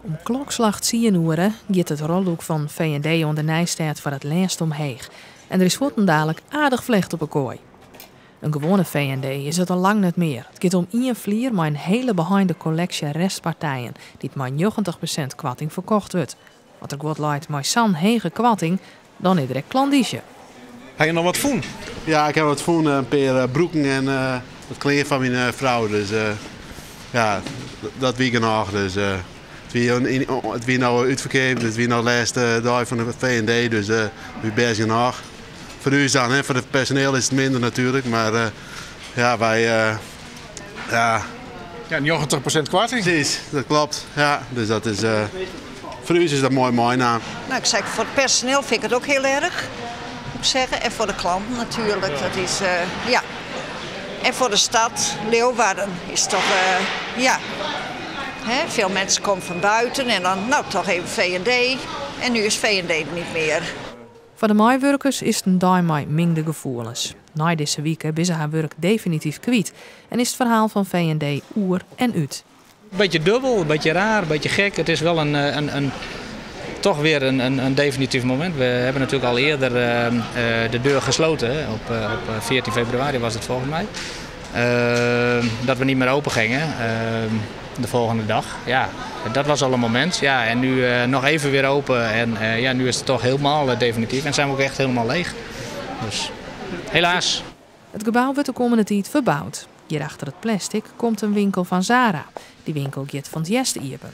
Om klokslag 10 uur gaat het rolhoek van V&D onder Nijstad voor het laatst omheeg. En er is dadelijk aardig vlecht op een kooi. Een gewone V&D is het al lang niet meer. Het gaat om één vlier met een hele behind collectie restpartijen die het met 90% kwatting verkocht wordt. Wat er wordt leidt met zo'n hege kwatting, dan is er een klandiesje. Heb je nog wat voen? Ja, ik heb wat voen, een paar broeken en wat kleren van mijn vrouw. Dus ja, dat weekend nog. Dus het wie nou uitverkeerd, het wie nou de laatste dag van de V&D, dus we bezig nog. Voor u is dan, hè? Voor het personeel is het minder natuurlijk, maar ja, wij ja. Ja, 90% kwarting. Precies, dat klopt. Ja, dus dat is voor u is dat mooi naam. Nou, ik zeg, voor het personeel vind ik het ook heel erg, moet ik zeggen, en voor de klanten natuurlijk. Dat is ja. En voor de stad Leeuwarden is toch ja. Hè? Veel mensen komen van buiten en dan nou toch even V&D. En nu is V&D er niet meer. Voor de maaiwerkers is het een dag met minder gevoelens. Na deze week hebben ze haar werk definitief kwijt en is het verhaal van V&D oer en uit. Een beetje dubbel, een beetje raar, een beetje gek. Het is wel toch weer een definitief moment. We hebben natuurlijk al eerder de deur gesloten. Op 14 februari was het volgens mij. Dat we niet meer open gingen de volgende dag. Ja, dat was al een moment. Ja, en nu nog even weer open en ja, nu is het toch helemaal definitief en zijn we ook echt helemaal leeg. Dus helaas. Het gebouw wordt de komende tijd verbouwd. Hier achter het plastic komt een winkel van Zara. Die winkel gaat van het eerste open.